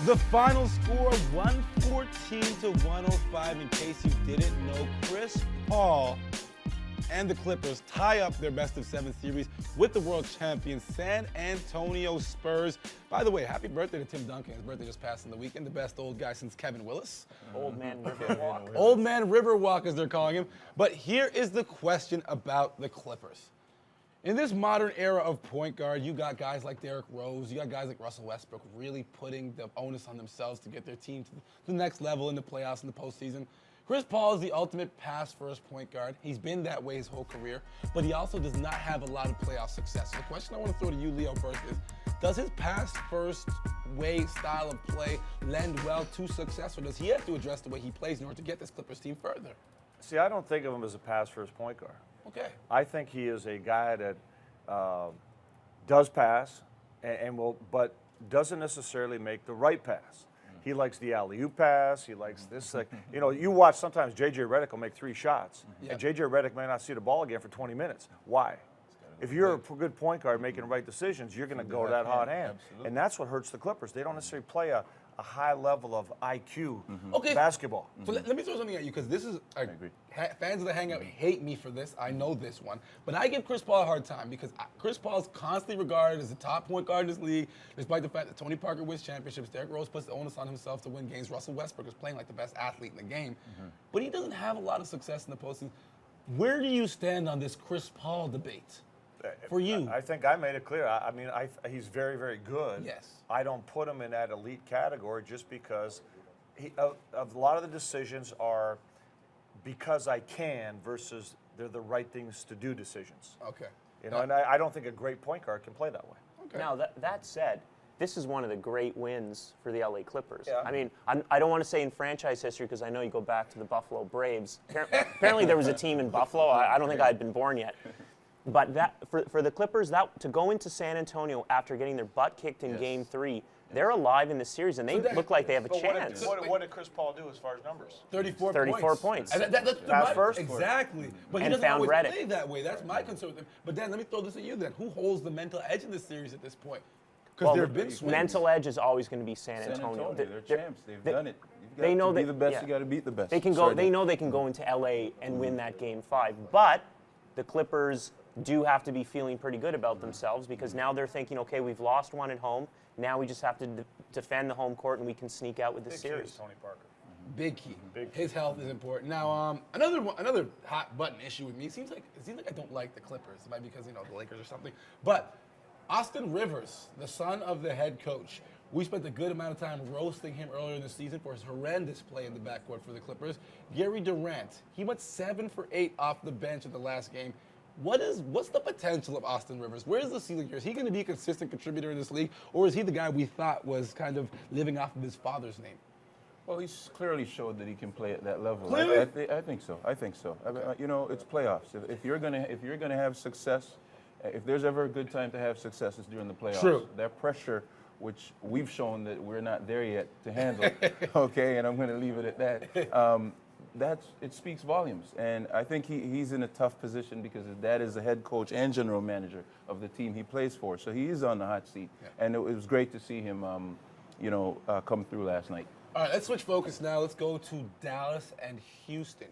The final score, 114 to 105. In case you didn't know, Chris Paul and the Clippers tie up their best-of-7 series with the world champion San Antonio Spurs. By the way, happy birthday to Tim Duncan. His birthday just passed on the weekend. The best old guy since Kevin Willis. Old man Riverwalk. Old man Riverwalk, as they're calling him. But here is the question about the Clippers. In this modern era of point guard, you got guys like Derrick Rose, you got guys like Russell Westbrook really putting the onus on themselves to get their team to the next level in the playoffs and the postseason. Chris Paul is the ultimate pass-first point guard. He's been that way his whole career, but he also does not have a lot of playoff success. So the question I want to throw to you, Leo, first is, does his pass-first way, style of play lend well to success, or does he have to address the way he plays in order to get this Clippers team further? See, I don't think of him as a pass-first point guard. Okay. I think he is a guy that does pass but doesn't necessarily make the right pass. He likes the alley-oop pass. He likes this. You watch sometimes J.J. Redick will make 3 shots, and J.J. Redick may not see the ball again for 20 minutes. Why? If you're a good point guard making the right decisions, you're going to go that hot hand. Absolutely. And that's what hurts the Clippers. They don't necessarily play a high level of IQ Okay. basketball. So let me throw something at you, because this is fans of the Hangout hate me for this. I know this one, but I give Chris Paul a hard time because Chris Paul is constantly regarded as the top point guard in this league, despite the fact that Tony Parker wins championships. Derrick Rose puts the onus on himself to win games. Russell Westbrook is playing like the best athlete in the game, but he doesn't have a lot of success in the postseason. Where do you stand on this Chris Paul debate? For you? I think I made it clear. He's very, very good. Yes. I don't put him in that elite category just because a lot of the decisions are because I can versus they're the right things to do decisions. Okay. And I don't think a great point guard can play that way. Okay. Now, that said, this is one of the great wins for the LA Clippers. Yeah. I mean, I don't want to say in franchise history because I know you go back to the Buffalo Braves. Apparently there was a team in Buffalo. I don't think I had been born yet. But that for the Clippers, to go into San Antonio after getting their butt kicked in Game 3, they're alive in the series, and they look like they have a chance. What did Chris Paul do as far as numbers? 34 points. And that's Pass first? Exactly. But he And doesn't found always Redick. play that way. That's my concern with him. But Dan, let me throw this at you then. Who holds the mental edge in this series at this point? Because there have been swings. Mental edge is always going to be San San Antonio. Antonio, they're champs. They've done it. You've they got know to be that- the best. yeah. You got to beat the best. They can go. They know they can go into LA and win that Game 5. But the Clippers do have to be feeling pretty good about themselves because now they're thinking, okay, we've lost one at home. Now we just have to defend the home court and we can sneak out with the series. Tony Parker. Big key. His health is important. Now, another hot button issue with me. It seems like I don't like the Clippers. It might be because the Lakers or something. But Austin Rivers, the son of the head coach, we spent a good amount of time roasting him earlier in the season for his horrendous play in the backcourt for the Clippers. Gary Durant, he went 7 for 8 off the bench in the last game. What's the potential of Austin Rivers? Where is the ceiling here? Is he going to be a consistent contributor in this league, or is he the guy we thought was kind of living off of his father's name? Well, he's clearly showed that he can play at that level. Clearly? I think so. I think so. It's playoffs. If you're gonna have success, if there's ever a good time to have success, it's during the playoffs. True. That pressure, which we've shown that we're not there yet to handle. Okay, and I'm going to leave it at that. It speaks volumes, and I think he's in a tough position because his dad is the head coach and general manager of the team he plays for, so he is on the hot seat. Yeah. And it was great to see him, come through last night. All right, let's switch focus now. Let's go to Dallas and Houston.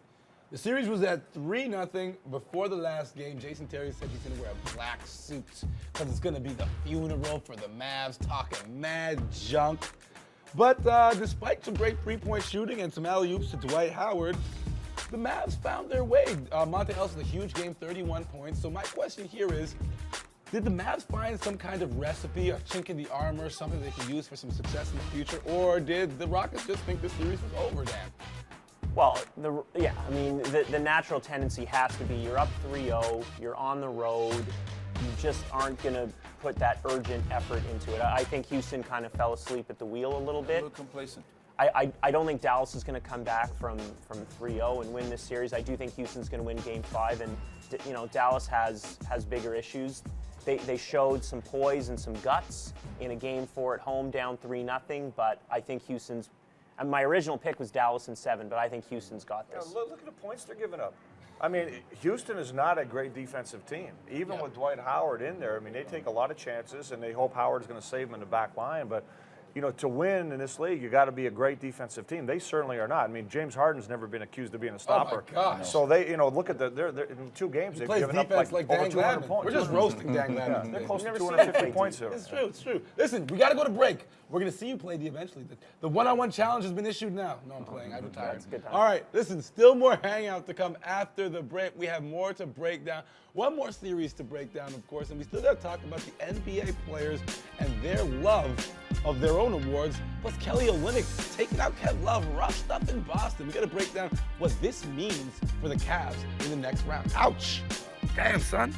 The series was at 3-0 before the last game. Jason Terry said he's going to wear a black suit because it's going to be the funeral for the Mavs, talking mad junk. But despite some great three-point shooting and some alley-oops to Dwight Howard, the Mavs found their way. Monte Ellis had a huge game, 31 points. So my question here is, did the Mavs find some kind of recipe, a chink in the armor, something they can use for some success in the future? Or did the Rockets just think the series was over, Dan? Well, the natural tendency has to be you're up 3-0, you're on the road, you just aren't going to put that urgent effort into it. I think Houston kind of fell asleep at the wheel a little bit. A little complacent. I don't think Dallas is going to come back from 3-0 and win this series. I do think Houston's going to win Game 5, and Dallas has bigger issues. They showed some poise and some guts in a Game 4 at home, down 3-0, but I think Houston's. And my original pick was Dallas in 7, but I think Houston's got this. Look at the points they're giving up. I mean, Houston is not a great defensive team. Even with Dwight Howard in there, I mean, they take a lot of chances, and they hope Howard's going to save them in the back line. But to win in this league, you got to be a great defensive team. They certainly are not. I mean, James Harden's never been accused of being a stopper. Oh, my gosh. So they, look at they're in 2 games, they've Plays given up defense like like over Dan 200 Gladman. points. We're just roasting Dan Gladman. They're today. close to Never seen 250 him points play here. It's true, it's true. Listen, we got to go to break. We're going to see you play D eventually. The one-on-one challenge has been issued now. No, I'm playing. I retired. That's a good time. All right, listen, still more Hangout to come after the break. We have more to break down. One more series to break down, of course, and we still got to talk about the NBA players and their love of their own awards, plus Kelly Olynyk taking out Kev Love, rough stuff in Boston. We got to break down what this means for the Cavs in the next round. Ouch! Damn, son.